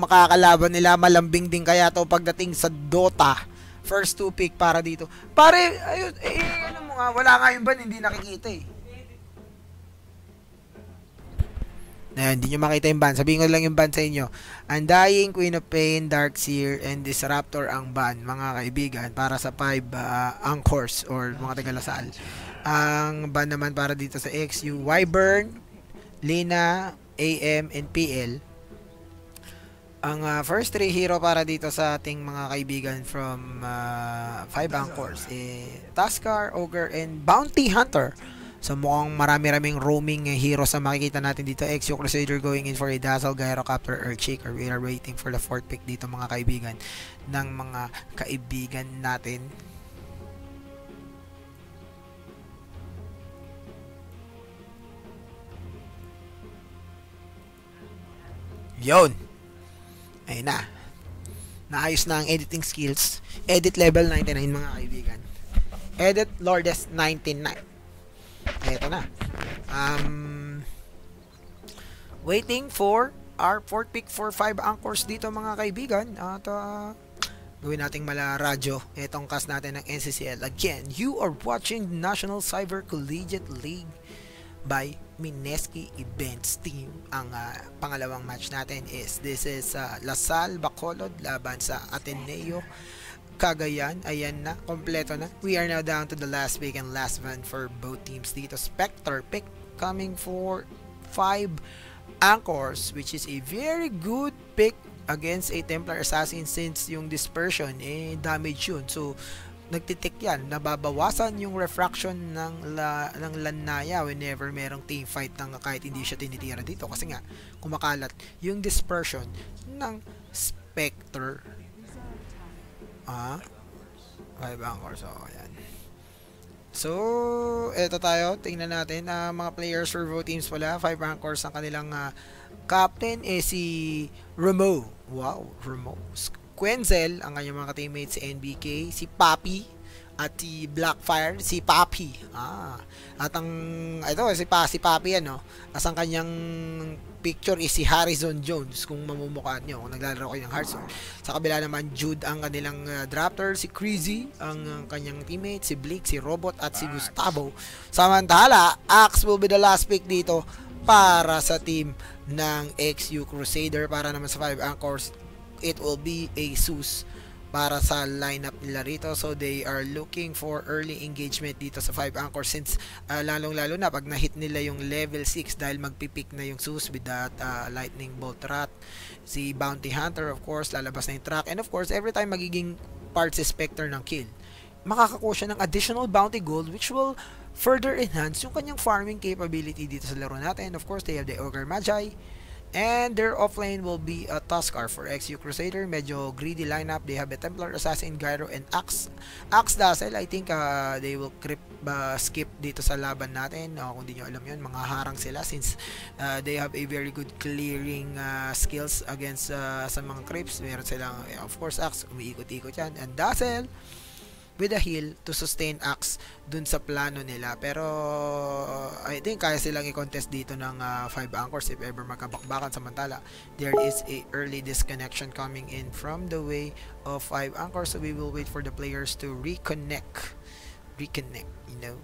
makakalaban nila. Malambing din kaya to pagdating sa Dota. First 2 pick para dito. Pare, ayun, ano mo nga, wala nga yung ban, hindi nakikita eh. Ayan, hindi nyo makita yung ban. Sabihin ko lang yung ban sa inyo. Undying, Queen of Pain, Darkseer, and Disruptor ang ban, mga kaibigan, para sa 5 Anchors or mga Tagalasal. Ang ban naman para dito sa XU, Wyvern, Lina, AM, and PL. Ang first 3 hero para dito sa ating mga kaibigan from 5 Anchors, Tuskar, Ogre, and Bounty Hunter. So mukhang marami-raming roaming heroes na makikita natin dito. XU Crusader going in for a Dazzle, Gyrocopter, Earthshaker. We are waiting for the 4th pick dito mga kaibigan ng mga kaibigan natin. Yun. Ayun na. Naayos na ang editing skills. Edit level 99 mga kaibigan. Edit Lourdes 99. Eto na. Waiting for our 4th pick for 5 Anchors dito mga kaibigan. At gawin nating mala radyo itong cast natin ng NCCL. Again, you are watching National Cyber Collegiate League by Mineski Events Team. Ang pangalawang match natin is Lasal Bacolod laban sa Ateneo Cagayan. Ayan na, kompleto na. We are now down to the last pick and last one for both teams dito. Spectre pick coming for 5 Anchors, which is a very good pick against a Templar Assassin since yung dispersion damage yun. So nagtitik yan, nababawasan yung refraction ng Lanaya whenever merong team fight ng kahit hindi siya tinitira dito kasi nga kumakalat yung dispersion ng Spectre. 5 Anchors. So, ayan. So, eto tayo. Tingnan natin. Mga players for both teams pala. 5 Anchors ang kanilang captain si Remo. Wow, Remo. Quenzel, ang kanyang mga teammates si NBK. Si Papi. At si Blackfire, si Papi. At ang, ito, si Papi ano. As ang kanyang picture is si Harrison Jones kung mamumukhaan nyo kung naglalaro kayo ng Hearthstone. Sa kabila naman Jude ang kanilang drafter, si Crazy ang kanyang teammate, si Blake, si Robot at si Gustavo. Samantala, Axe will be the last pick dito para sa team ng XU Crusader. Para naman sa 5 Anchors, it will be a Zeus para sa lineup nila rito. So they are looking for early engagement dito sa 5 Anchors since lalong-lalo na pag na-hit nila yung level 6 dahil magpipick na yung Zeus with that Lightning Bolt Rat. Si Bounty Hunter of course lalabas na yung track, and of course every time magiging part si Spectre ng kill, makakakuha siya ng additional bounty gold which will further enhance yung kanyang farming capability dito sa laro natin. Of course they have the Ogre Magi, and their offlane will be a Tuskar for XU Crusader. Medyo greedy lineup. They have a Templar Assassin, Gyro, and Axe Dazzle. I think they will skip dito sa laban natin. Kung di nyo alam yun, mga harang sila since they have a very good clearing skills against sa mga creeps. Meron silang, of course, Axe. Umiikot-ikot yan. And Dazzle with a heal to sustain Axe dun sa plano nila. Pero I think kaya silang i-contest dito ng 5 Anchors if ever magkabakbakan. Samantala there is a early disconnection coming in from the way of 5 Anchors, so we will wait for the players to reconnect, you know.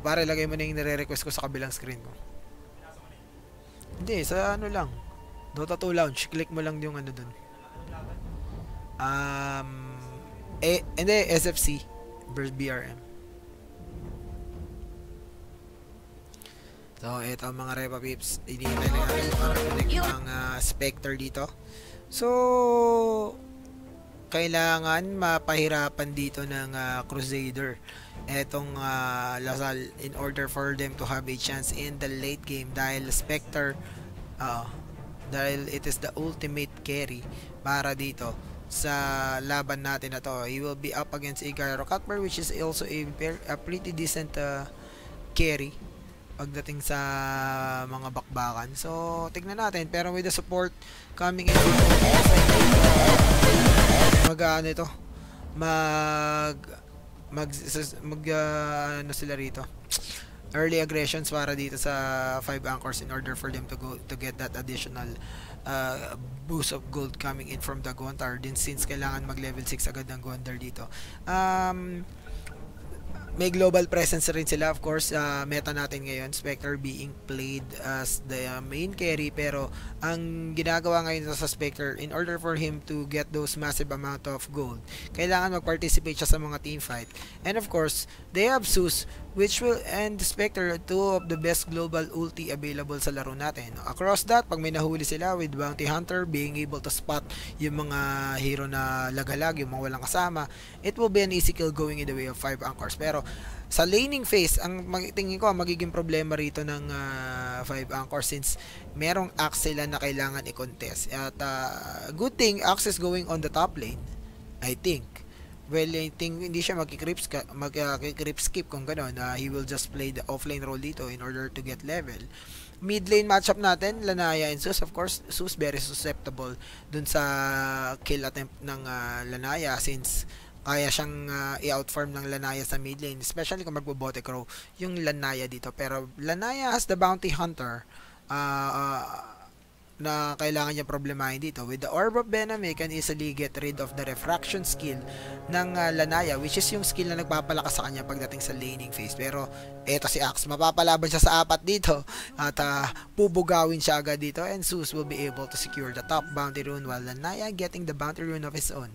Para lagay mo na yung nire-request ko sa kabilang screen ko. Hindi, sa ano lang, Dota 2 Lounge, click mo lang yung ano dun. Hindi, SFC versus BRM. So, ito ang mga Repa Pips. Hinihintay na natin para connect ang Spectre dito. So, kailangan mapahirapan dito ng Crusader etong Lasal in order for them to have a chance in the late game dahil Spectre dahil it is the ultimate carry para dito sa laban natin na to. He will be up against a Gyrocopter which is also a pretty decent carry pagdating sa mga bakbakan. So, tignan natin. Pero with the support coming in, ano sila rito, early aggressions para dito sa 5 Anchors in order for them to get that additional boost of gold coming in from the Gontar din since kailangan mag level 6 agad ng Gondar dito. May global presence rin sila, of course. Meta natin ngayon, Spectre being played as the main carry, pero ang ginagawa ngayon sa Spectre, in order for him to get those massive amount of gold, kailangan mag-participate siya sa mga team fight. And of course, they have Zeus, which will end Spectre, two of the best global ulti available sa laro natin. Across that, pag may nahuli sila with Bounty Hunter, being able to spot yung mga hero na lagalag, yung mga walang kasama, it will be an easy kill going in the way of 5 anchors. Pero sa laning phase, ang tingin ko magiging problema rito ng 5 anchors since merong axe sila na kailangan i-contest. At good thing, axe is going on the top lane, I think. Well, I think hindi siya mag-creep skip kung gano'n. He will just play the offlane role dito in order to get level. Mid lane matchup natin, Lanaya and Zeus. Of course, Zeus very susceptible dun sa kill attempt ng Lanaya since kaya siyang i-outfarm ng Lanaya sa mid lane, especially kung magbo-bote crow yung Lanaya dito. Pero Lanaya has the Bounty Hunter na kailangan niya problemahin dito. With the Orb of Venom, he can easily get rid of the refraction skill ng Lanaya, which is yung skill na nagpapalakas sa kanya pagdating sa laning phase. Pero eto si Axe, mapapalaban siya sa 4 dito at pubugawin siya agad dito, and Zeus will be able to secure the top bounty rune while Lanaya getting the bounty rune of his own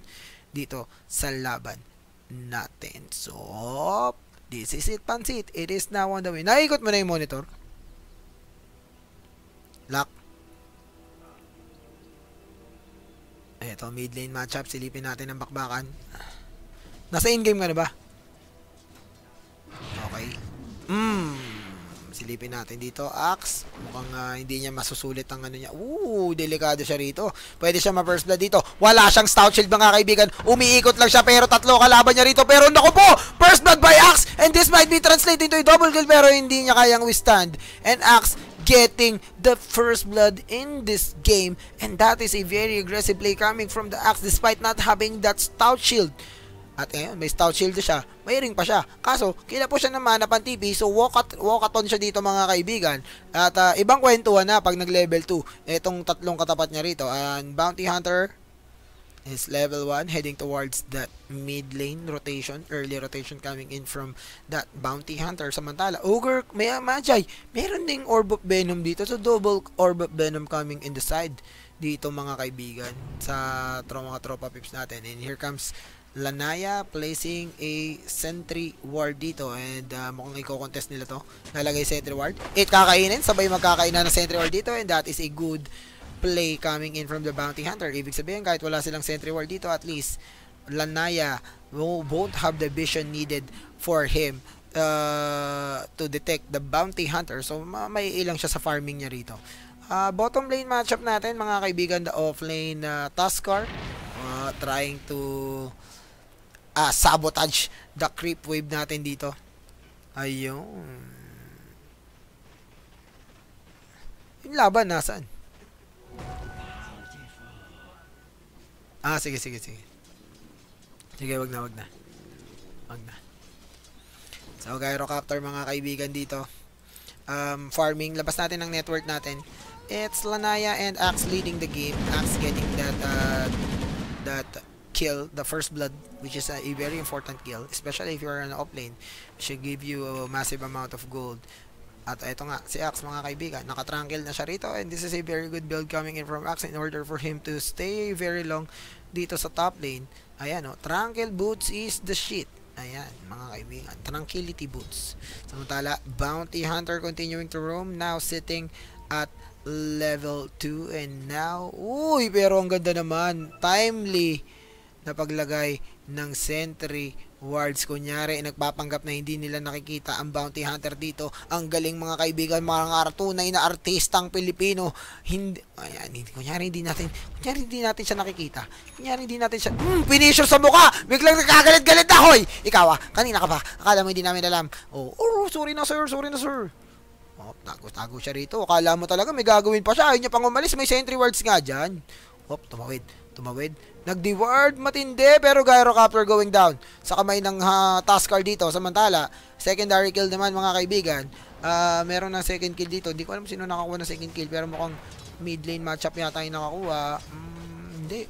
dito sa laban natin. So, this is it, Pansit. It is now on the way. Naikot mo na yung monitor? Lock. Eto, mid lane matchup. Silipin natin ang bakbakan. Nasa in-game ka na ba? Okay. Silipin natin dito. Axe. Mukhang hindi niya masusulit ang ano niya. Delikado siya rito. Pwede siya ma-first blood dito. Wala siyang stout shield, mga kaibigan. Umiikot lang siya pero tatlo kalaban niya rito. Pero naku po! First blood by Axe! And this might be translated into a double kill pero hindi niya kayang withstand. And Axe getting the first blood in this game, and that is a very aggressive play coming from the Axe despite not having that stout shield. At ngayon, may stout shield siya, may ring pa siya. Kaso, kila po siya ng mana pang TP, so walkathon siya dito, mga kaibigan. At ibang kwentuhan na pag nag-level 2, etong tatlong katapat niya rito. And Bounty Hunter is level 1, heading towards that mid lane rotation, early rotation coming in from that Bounty Hunter. Samantala, Ogre, may Magi, meron ding Orb of Venom dito, so double Orb of Venom coming in the side dito, mga kaibigan, sa mga tropa pips natin. And here comes Lanaya placing a sentry ward dito, and mukhang i-contest nila to. Nalagay sentry ward, kakainin, sabay magkakainan ng sentry ward dito, and that is a good play coming in from the Bounty Hunter. Ibig sabihin, kahit wala silang sentry ward dito, at least Lanaya won't have the vision needed for him to detect the Bounty Hunter. So may ilang siya sa farming niya rito. Bottom lane matchup natin, mga kaibigan, the offlane Tuskar trying to sabotage the creep wave natin dito. Ayun. Yung laban nasaan? Sige. Sige, wag na. So, Gyrocopter, mga kaibigan dito. Farming, labas natin ang network natin. It's Lanaya and Axe leading the game. Axe getting that kill, the first blood, which is a very important kill, especially if you are in off lane. It should give you a massive amount of gold. At ito nga, si Axe, mga kaibigan, nakatranquil na siya rito, and this is a very good build coming in from Axe in order for him to stay very long dito sa top lane. Ayan, tranquil boots is the shit. Ayan, mga kaibigan, tranquility boots. Samantala, Bounty Hunter continuing to roam, now sitting at level 2, and now, pero ang ganda naman, timely na paglagay ng sentry wards. Kunyari, nagpapanggap na hindi nila nakikita ang Bounty Hunter dito. Ang galing, mga kaibigan, mga tunay na artistang Pilipino. Kunyari hindi natin siya nakikita. Kunyari hindi natin siya, finisher sa mukha! Biglang nakagalit-galit na, hoy! Ikaw, kanina ka pa. Akala mo hindi namin alam. Sorry na sir. Tago siya rito. Akala mo talaga may gagawin pa siya. Ayaw niya pang umalis. May sentry wards nga dyan. Tumawid. Nag-deward, matindi, pero Gyrocopter going down sa kamay ng Tuskar dito. Samantala, secondary kill naman, mga kaibigan. Meron ng second kill dito. Hindi ko alam sino nakakuha ng second kill, pero mukhang mid lane matchup yata yung nakakuha. Hindi.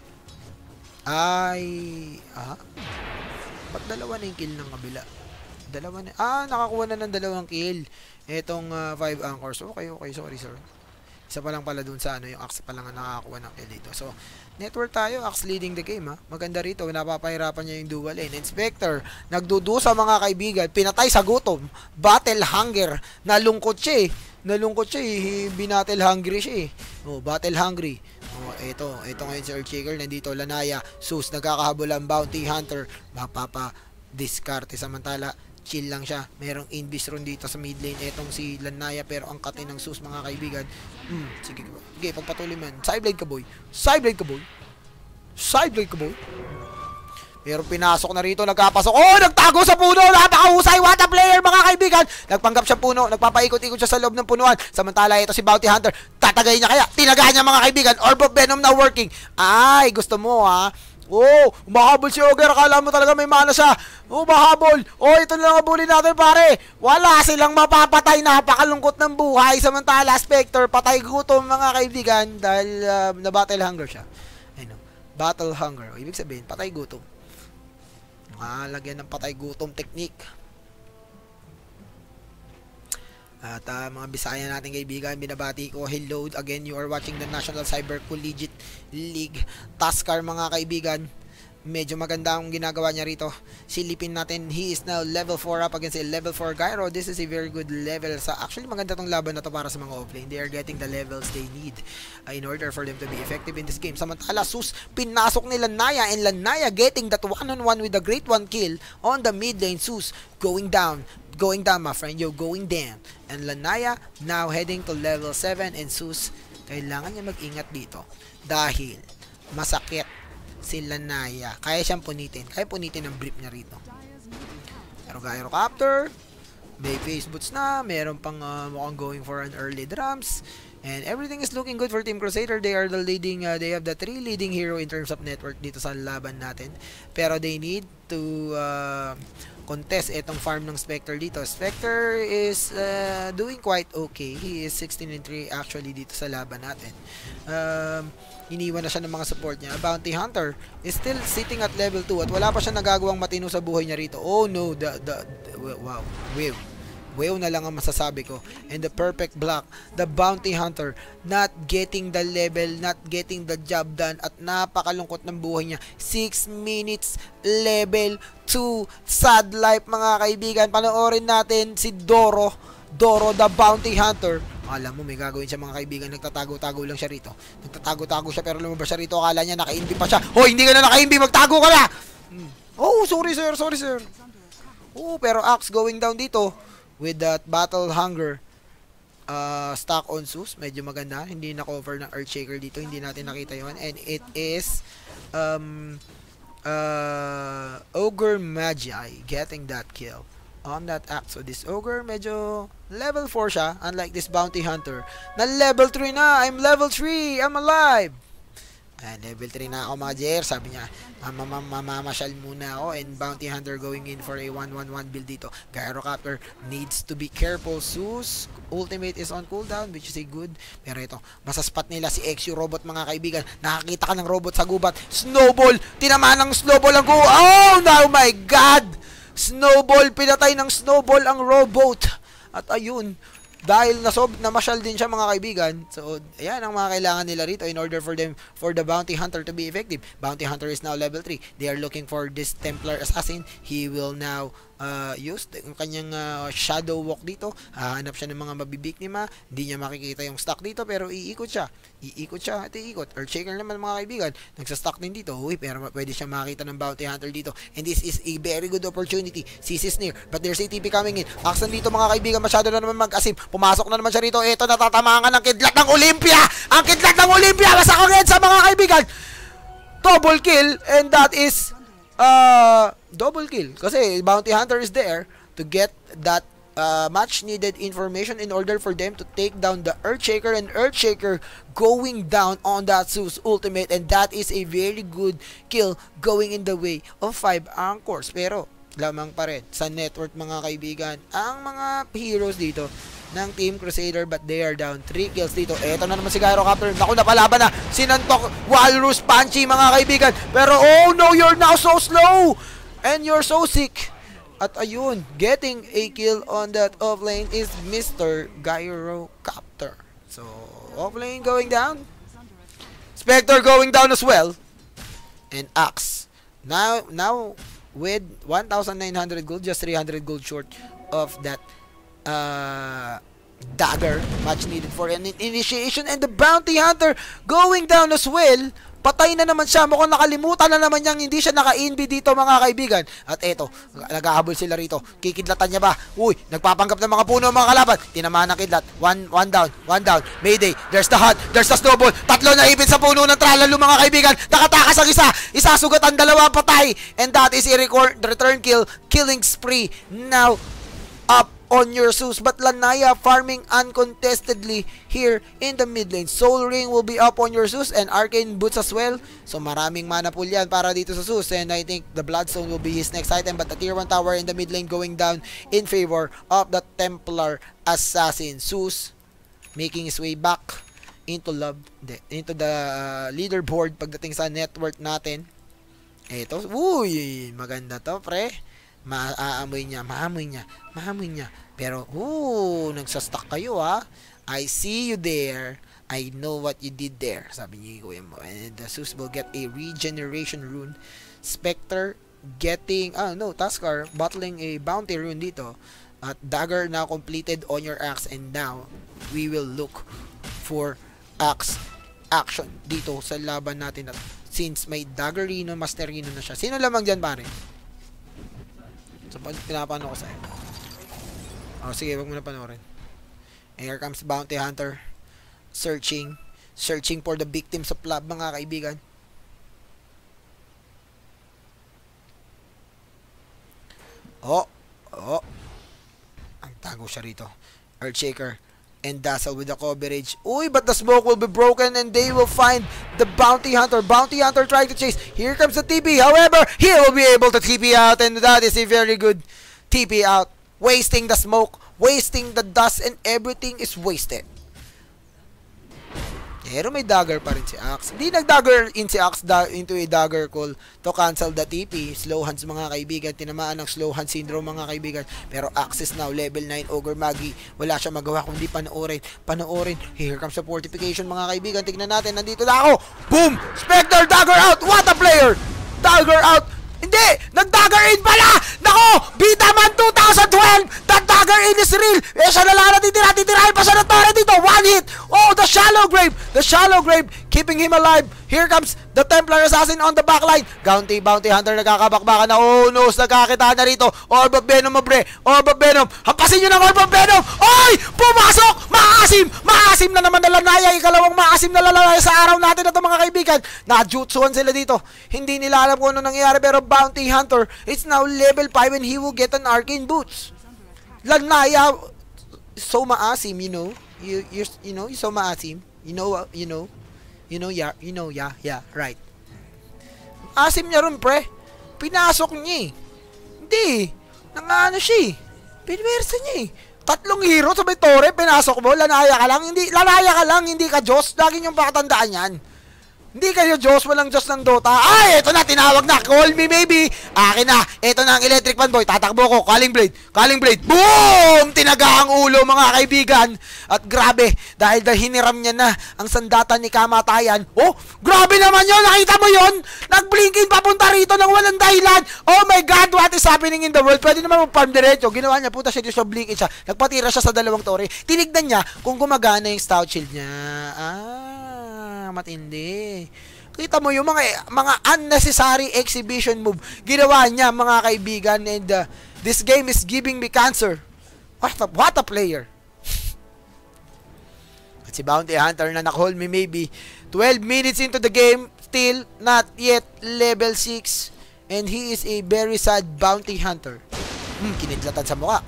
Ay, ba't dalawa na yung kill ng kabila? Dalawa na, nakakuha na ng dalawang kill. Etong 5 anchors. Okay, sorry sir. Isa pa lang pala dun sa ano, yung Axe pa lang ang nakakakuha ng kill dito. So, network tayo, Axe leading the game ha. Maganda rito, napapahirapan niya yung dual lane. Inspector, nagdudusa mga kaibigan, pinatay sa gutom. Battle hunger, nalungkot siya eh. Binatel hungry siya eh. Battle hungry. Ito ngayon si Earthshaker, nandito Lanaya, Sus, nagkakahabol ang Bounty Hunter, mapapa-discarte samantala. Chill lang siya. Merong invis run dito sa mid lane. Etong si Lanaya pero ang kati ng Sus mga kaibigan. Sige, pagpatuloy man. Sideblade ka boy. Pero pinasok na rito, nagkapasok. Nagtago sa puno. Napakahusay. What a player mga kaibigan. Nagpanggap siya puno. Nagpapaikot-ikot siya sa loob ng punuan. Samantala ito si Bounty Hunter. Tatagay niya kaya. Tinaga niya mga kaibigan. Orb of Venom na working. Ay, gusto mo ha. Umahabol si Ogre. Akala mo talaga may mana siya. Umahabol. Ito na lang abulin natin pare. Wala silang mapapatay. Napakalungkot ng buhay. Samantala Spectre, patay gutom mga kaibigan. Dahil na battle hunger siya. Battle hunger. Ibig sabihin, patay gutom. Lagyan ng patay gutom technique. At mga Bisaya natin kaibigan, binabati ko. Hello again, you are watching the National Cyber Collegiate League Taskar mga kaibigan. Medyo maganda ang ginagawa niya rito. Silipin natin, he is now level 4 up against a level 4 Gyro. This is a very good level. Actually maganda tong laban na to para sa mga offlane. They are getting the levels they need in order for them to be effective in this game. Samantala Sus, pinasok ni Lanaya, and Lanaya getting that one-on-one with a great one kill on the mid lane. Sus going down my friend, going down. And Lanaya now heading to level 7, and Sus kailangan niya mag-ingat dito dahil masakit si Lanaya. Kaya siyang punitin. Kaya punitin ang brief niya rito. Pero Gyrocopter, may face boots na, meron pang mukhang going for an early drums, and everything is looking good for Team Crusader. They are the leading, they have the 3 leading hero in terms of network dito sa laban natin. Pero they need to contest itong farm ng Spectre dito. Spectre is doing quite okay. He is 16-3 actually dito sa laban natin. Iniwan na siya ng mga support niya. Bounty Hunter is still sitting at level 2 at wala pa siya nagagawang matino sa buhay niya rito. Oh no, wow. Wow na lang ang masasabi ko. And the perfect block, the Bounty Hunter not getting the level, not getting the job done, at napakalungkot ng buhay niya. 6 minutes level 2, sad life mga kaibigan. Panoorin natin si Doro the Bounty Hunter. Alam mo may gagawin siya mga kaibigan. Nagtatago-tago lang siya rito. Nagtatago-tago siya pero lumabas siya rito. Akala niya naka-inbi pa siya. Hindi ka na naka-inbi, magtago ka na. Sorry sir. Pero Axe going down dito with that battle hunger stock on Sus. Medyo maganda. Hindi na-cover ng Earthshaker dito. Hindi natin nakita yun. And it is Ogre Magi getting that kill on that Axe. So this Ogre medyo level 4 siya, unlike this Bounty Hunter na level 3 na. I'm level 3, I'm alive. Level 3 na ako mga JR. Sabi niya, mamamasyal muna ako. And Bounty Hunter going in for a 1-1-1 build dito. Gyrocopter needs to be careful. Sus ultimate is on cooldown, which is a good. Pero ito, masaspot nila si XU Robot mga kaibigan. Nakakita ka ng robot sa gubat. Snowball, tinamaan ng Snowball ang oh my god, Snowball, pinatay ng Snowball ang robot. At ayun, dahil namasyal din siya mga kaibigan. So, ayan ang mga kailangan nila rito in order for the Bounty Hunter to be effective. Bounty Hunter is now level 3. They are looking for this Templar Assassin. He will now use yung kanyang shadow walk dito. Hahanap siya ng mga mabibiktima. Hindi niya makikita yung stock dito pero iikot siya. At iikot. Earthshaker naman mga kaibigan, nagsa-stock din dito. Pero pwede siya makita ng Bounty Hunter dito. And this is a very good opportunity. CC is near, but there's ATP coming in. Axe dito mga kaibigan, masyado na naman mag-asim. Pumasok na naman siya rito. Ito, natatamaan ng kidlat ng Olympia. Ang kidlat ng Olympia, masakagad sa mga kaibigan. Double kill, and that is double kill. Kasi Bounty Hunter is there to get that much needed information in order for them to take down the Earthshaker, and Earthshaker going down on that Zeus ultimate, and that is a very good kill going in the way of 5 anchors. Pero lamang pa rin sa network mga kaibigan, ang mga heroes dito ng Team Crusader, but they are down 3 kills dito. Eto na naman si Gyrocopter. Naku, napalaban na. Sinantok Walrus Punchy, mga kaibigan. Pero oh no, you're now so slow. And you're so sick. At ayun, getting a kill on that offlane is Mr. Gyrocopter. So, offlane going down. Spectre going down as well. And Axe. Now with 1,900 gold, just 300 gold short of that dagger, much needed for an initiation. And the bounty hunter going down as well. Patay na naman siya. Mukhang nakalimutan na naman niyang hindi siya naka-invi dito, mga kaibigan. At eto, nag-ahabol sila rito. Kikidlatan niya ba? Uy, nagpapanggap ng mga puno mga kalaban. Tinamaan ng kidlat. One down. Mayday. There's the hunt. There's the snowball. 3 na ipit sa puno ng tralalo, mga kaibigan. Nakatakas ang isa. Isa sugatan, 2 patay. And that is a return kill. Killing spree. Now, up on your Zeus, but Lanaya farming uncontestedly here in the mid lane. Soul Ring will be up on your Zeus and Arcane Boots as well. So maraming mana pool yan para dito sa Zeus, and I think the Bloodstone will be his next item, but the tier 1 tower in the mid lane going down in favor of the Templar Assassin. Zeus making his way back into the leaderboard pagdating sa net worth natin. Eto, uy, maganda to, pre. Maamoy niya. Pero, nagsastuck kayo, ha. I see you there. I know what you did there. Sabi niya, kuya mo. And the Zeus will get a regeneration rune. Spectre getting, Tuskar battling a bounty rune dito. At dagger now completed on your axe. And now, we will look for axe action dito sa laban natin. At since may daggerino, masterino na siya. Sino lamang dyan, pare? So, pinapano ko sa'yo. Sige, wag mo na panoorin. Here comes Bounty Hunter. Searching for the victims of love, mga kaibigan. Ang tago siya rito. Earthshaker and Dazzle with the coverage. Uy, but the smoke will be broken and they will find the Bounty Hunter. Bounty Hunter trying to chase. Here comes the TP. However, he will be able to TP out, and that is a very good TP out. Wasting the smoke, wasting the dust, and everything is wasted. Pero may dagger pa rin si Axe. Hindi nag-dagger in si Axe into a dagger call to cancel the TP. Slow hands, mga kaibigan. Tinamaan ng slow hand syndrome, mga kaibigan. Pero Axe is now level 9 Ogre Magi. Wala siya magawa kundi panoorin. Here comes the fortification, mga kaibigan. Tignan natin, nandito na ako. Boom! Spectre, dagger out! What a player! Dagger out! Hindi! Nag-dagger in pala! Nako! Bitaman 2012! That dagger in is real! Siya na lang natitirahin pa siya ng torre dito! One hit! Oh, the shallow grave! The shallow grave keeping him alive! Here comes the Templar Assassin on the backline! Bounty Hunter nagkakabakbakan na. Oh no! Nagkakita na rito! Orb of Venom, mabre! Orb of Venom! Hampasin nyo ng Orb of Venom! Oy! Pumasok! Maasim! Maasim na naman na Lanaya! Ikalawang maasim na Lanaya sa araw natin na ito, mga kaibigan! Najutsuan sila dito! Hindi nila alam kung ano nangyayari, pero Bounty Hunter is now level 5 and he will get an Arcane Boots. Lanaya, so maasim, you know, you're so maasim, yeah, right. Asim niya rin, pre. Pinasok niya, hindi, nangano siya, pinwersa niya, 3 hero sabay tore, pinasok mo, Lanaya ka lang, hindi ka Diyos, lagi niyong pakatandaan yan. Hindi kayo Diyos, walang Diyos ng Dota. Ay, eto na, tinawag na. Call me maybe. Akin na. Eto na ang Electric Fanboy. Tatakbo ko. Calling Blade. Boom! Tinaga ang ulo, mga kaibigan. At grabe, dahil hiniram niya na ang sandatan ni kamatayan. Oh, grabe naman yun. Nakita mo yun? Nag-blinking papunta rito ng walang dahilan. Oh my God, what is happening in the world? Pwede naman mag-farm diretso. Ginawa niya, puta siya, blinking siya. Nagpatira siya sa 2 tore. Tinignan niya kung gumagana yung stout shield niya. Matindi. Kita mo yung mga unnecessary exhibition move ginawa niya, mga kaibigan, and this game is giving me cancer. What a player. At si Bounty Hunter na naka-hold me maybe 12 minutes into the game, still not yet level 6, and he is a very sad Bounty Hunter. Kinidlatan sa mukha.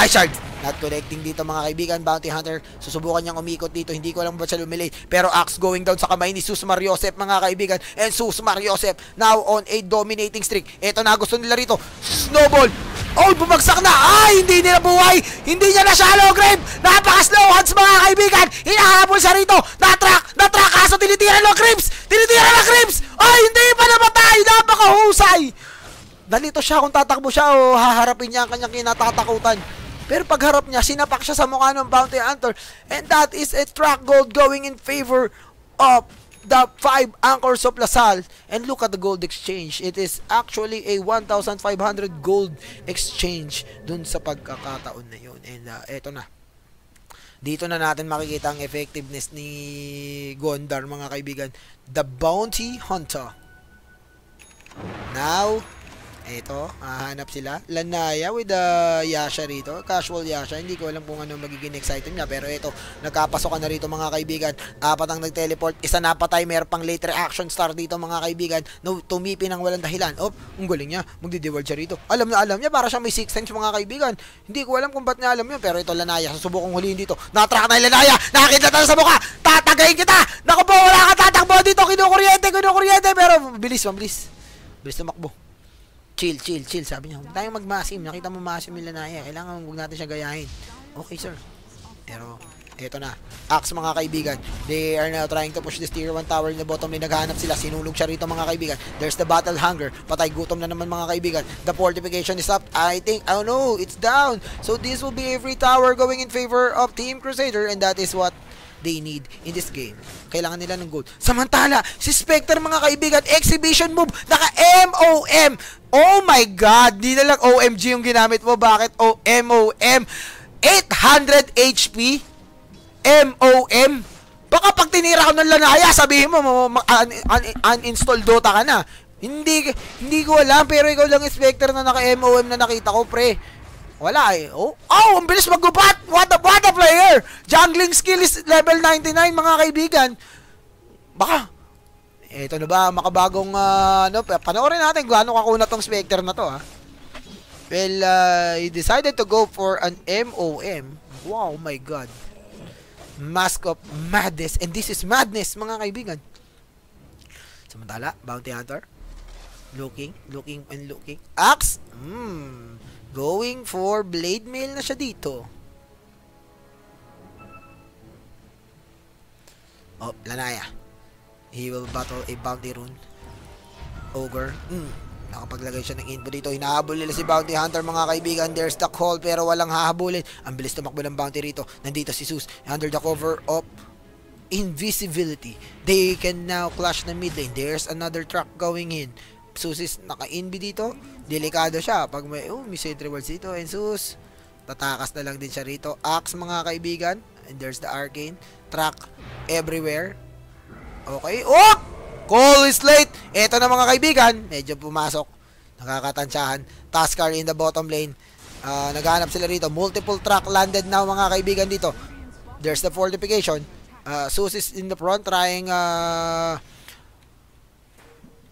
Ice Shard! Not connecting dito, mga kaibigan. Bounty Hunter, susubukan niyang umikot dito. Hindi ko alam ba siya lumilate. Pero Axe going down sa kamay ni Sus Mariosep, mga kaibigan. And Sus Mariosep now on a dominating streak. Ito na gusto nila rito. Snowball! Oh, bumagsak na. Ay, hindi nila buhay. Hindi niya na shallow grave. Napaka-slow hands mga kaibigan. Hinahabol siya rito. Na-track. Kaso tinitira ng Crips. Ay, hindi pa namatay. Napaka-husay. Nalito siya kung tatakbo siya o haharapin niya ang kanyang kinatatakutan. Pero pagharap niya, sinapak siya sa mukha ng Bounty Hunter. And that is a track gold going in favor of the 5 anchors of LaSalle. And look at the gold exchange. It is actually a 1,500 gold exchange dun sa pagkakataon na yun. And eto na. Dito na natin makikita ang effectiveness ni Gondar, mga kaibigan. The Bounty Hunter. Now, eto, hahanap sila. Lanaya with the Yasha rito. Casual Yasha. Hindi ko alam kung ano magiging next item niya. Pero eto, nagkapasokan na rito mga kaibigan. 4 ang nag-teleport. Isa napatay. Meron pang late reaction star dito mga kaibigan. No, tumipi ng walang dahilan. Oh, ang galing niya. Magdi-deward siya rito. Alam niya. Para siyang may 6 times mga kaibigan. Hindi ko alam kung ba't niya alam yun. Pero ito Lanaya. Susubukong huliin dito. Natrack na yung Lanaya. Nakakita na sa mukha. Tatagayin kita. Naku po, wala ka tatakbo dito. Kinukuryente. Pero bilis tumakbo. Chill, sabi niya. Huwag tayong magmasim. Nakita mo masim yung Lanaya. Kailangan huwag natin siya gayahin. Okay, sir. Pero, eto na. Axe, mga kaibigan. They are now trying to push this tier 1 tower in the bottom lane. Naghahanap sila. Sinulog siya rito, mga kaibigan. There's the battle hunger. Patay gutom na naman, mga kaibigan. The fortification is up. I think, oh no, it's down. So, this will be every tower going in favor of Team Crusader. And that is what they need in this game. Kailangan nila ng gold. Samantala, si Spectre, mga kaibigan, exhibition move, naka-MOM. Oh my God, di na lang OMG yung ginamit mo. Bakit MOM? 800 HP? MOM? Baka pag tinira ko ng Lanaya, sabihin mo, uninstall Dota ka na. Hindi ko alam, pero ikaw lang yung Spectre na naka-MOM na nakita ko, pre. Wala eh. Oh, ang bilis maggubat. What a player. Jungling skill is level 99, mga kaibigan. Baka ito na ba makabagong panoorin natin kung ano kakunat tong Spectre na to, ha. Well, he decided to go for an MOM. Wow, my God. Mask of Madness. And this is madness, mga kaibigan. Samantala, Bounty Hunter. Looking. Axe. Going for blade mail na siya dito. Oh, Lanaya. He will battle a bounty rune. Ogre. Nakapaglagay siya ng info dito. Hinahabol nila si Bounty Hunter, mga kaibigan. There's the call pero walang hahabulin. Ang bilis tumakbo ng bounty rito. Nandito si Zeus. Under the cover of invisibility. They can now clash the mid lane. There's another truck going in. Zeus is naka-inbi dito. Delikado siya. Pag may sentry walls dito. And Zeus, tatakas na lang din siya rito. Axe, mga kaibigan. And there's the arcane. Track everywhere. Okay. Oh! Call is late. Eto na, mga kaibigan. Medyo pumasok. Nakakatansyahan. Taskar in the bottom lane. Naghahanap sila rito. Multiple track landed now, mga kaibigan dito. There's the fortification. Zeus is in the front trying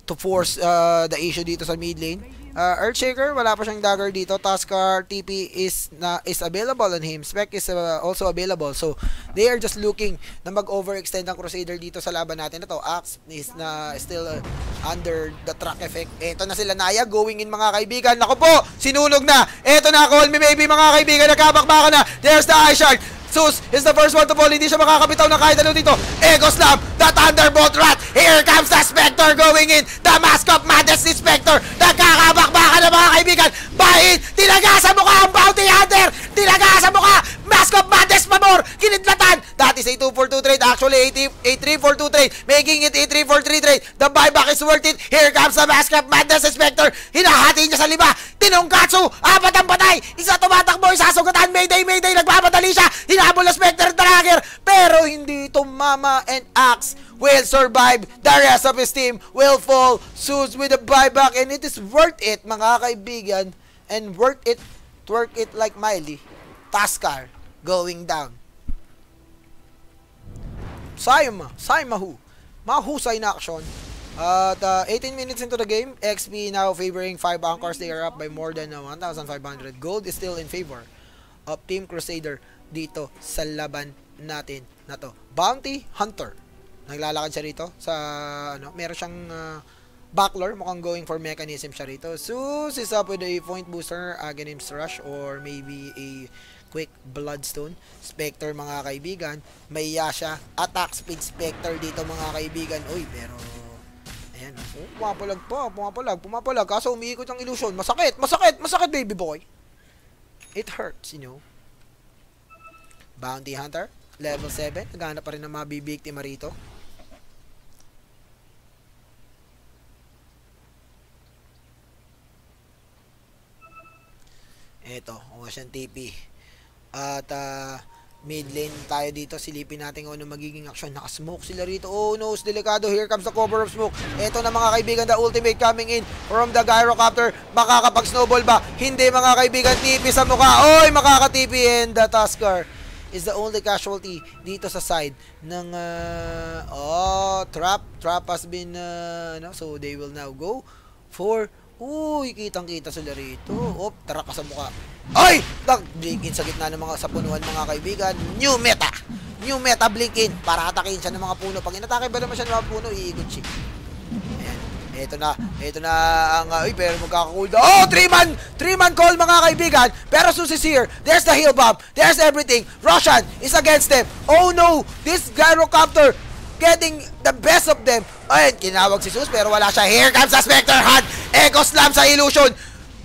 to force the issue dito sa mid lane. Earthshaker, wala pa siyang dagger dito. Taskar, TP is available on him. Spec is also available. So, they are just looking na mag-overextend ang Crusader dito sa laban natin. Ito, Axe is still under the track effect. Ito na sila Naya, going in, mga kaibigan. Naku po, sinunog na. Ito na, call me maybe, mga kaibigan. Nagkabakbakan na. There's the Ice Shard. Zeus is the first one to fall. Hindi siya makakapitaw na kahit ano dito. Ego Slam, the Thunderbolt Rat. Here comes the Spectre going in. The Mask of Madness ni Spectre. Nagkakabakbakan na, mga kaibigan. Bahin, tinagasan mo ka ang Bounty Hunter. Tinagasan mo ka. Mask of Madness, pabor. Kinidlatan. That is a 2-4-2 trade. Actually, a 3-4-2 trade. Making it a 3-4-3 trade. The buyback is worth it. Here comes the Mask of Madness ni Spectre. Hinahati niya sa 5. Tinungkatsu. 4 ang patay. Isa tumatakbo. Isa sugatan. Mayday. Nagmamadali siya. Hinabol na Spectre Tracker. Pero hindi tumama, and Axe will survive. The rest of his team will fall. Zeus with a buyback, and it is worth it, mga kaibigan. And worth it like Miley. Taskar going down. Saimahu. Mahusay na action. At 18 minutes into the game, XP now favoring 5 anchors. They are up by more than 1,500. Gold is still in favor of Team Crusader dito sa laban natin na to. Bounty Hunter. Naglalakad siya rito sa meron siyang Backlor, mukhang going for mechanism siya rito. Zeus is up with a point booster, Aghanim's Rush, or maybe a quick Bloodstone. Spectre, mga kaibigan. May Yasha. Attack speed Spectre dito, mga kaibigan. Uy, pero... Ayan. Pumapalag. Kaso umiikot ang illusion. Masakit, baby boy. It hurts, you know. Bounty Hunter, level 7. Naghanap pa rin ng mga bibiktima rito. Eto, kung siyang TP. At mid lane tayo dito. Silipin natin kung ano magiging action. Nakasmoke sila rito. Oh no, delikado. Here comes the cover of smoke. Eto na, mga kaibigan, the ultimate coming in from the Gyrocopter. Makakapag-snowball ba? Hindi, mga kaibigan. TP sa mukha. Oy, makaka-TP, and the Tusker is the only casualty dito sa side ng Trap has been so they will now go for uy, kitang-kita sila rito. Tara ka sa mukha. Ay! Blink-in sa gitna ng mga sapunuan, mga kaibigan. New meta blink-in para atakin siya ng mga puno. Pag inatake ba naman siya ng mga puno, iikot siya. Ayan. Ito na ang pero magkaka-cooldown. 3-man call, mga kaibigan. Pero Zeus is here. There's the heal bomb. There's everything. Roshan is against them. Oh no! This Gyrocopter getting the best of them. Ayun, kinawag si Zeus pero wala siya. Here comes the Spectre Hunt. Echo Slam sa illusion.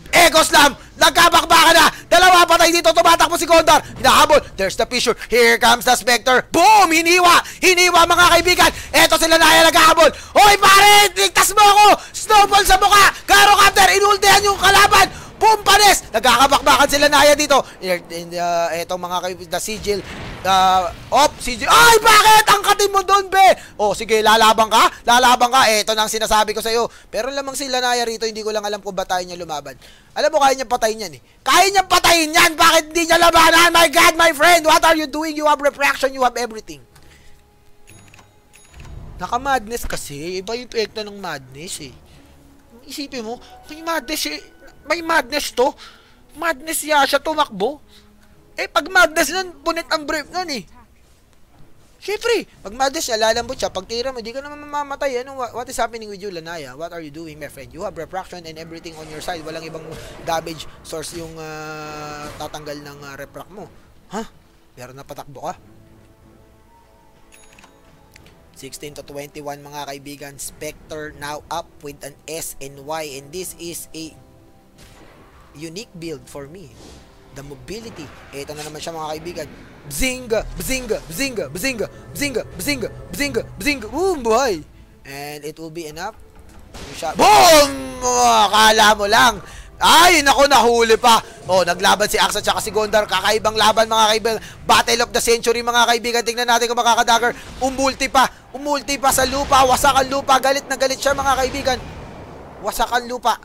Echo Slam. Nagkabakbakan na. Dalawa patay dito. Tumatakbo si Gondar. Hinahabol. There's the fissure. Here comes the Spectre. Boom! Hiniwa, mga kaibigan. Eto sila na naghahabol. Hoy, pare! Ligtas mo ako! Snowball sa mukha. Gyrocopter. Inultihan yung kalaban. Boom! Panis! Nagkakabakbakan sila Naya dito. Etong mga kaibigan. The Sigil. Sigil. Ay, bakit? Angkatin mo doon, be! Sige, lalaban ka? Eto na ang sinasabi ko sa'yo. Pero lamang sila Naya rito. Hindi ko lang alam kung ba tayo niya lumaban. Alam mo, kaya niya patayin yan eh. Kaya niya patayin yan! Bakit hindi niya labanan? My God, my friend! What are you doing? You have refraction. You have everything. Naka-madness kasi. Iba yung epekto ng madness eh. Isipin mo, may madness to. Madness siya tumakbo. Pag madness nun, punit ang brief nun eh. Siyempre, pag madness siya, lalambot siya. Pag tira mo, hindi ka naman mamamatay. What is happening with you, Lanaya? What are you doing, my friend? You have refraction and everything on your side. Walang ibang damage source yung tatanggal ng refract mo. Pero napatakbo ka. 16 to 21, mga kaibigan. Spectre now up with an S and Y. And this is a unique build for me. The mobility. Ito na naman siya, mga kaibigan. Bzinga! Buhay! And it will be enough. Boom! Akala mo lang. Ay, naku, nahuli pa. Naglaban si Axe at saka si Gondar. Kakaibang laban, mga kaibigan. Battle of the century, mga kaibigan. Tingnan natin kung makakadagger. Umulti pa sa lupa. Wasak ang lupa. Galit na galit siya, mga kaibigan. Wasak ang lupa.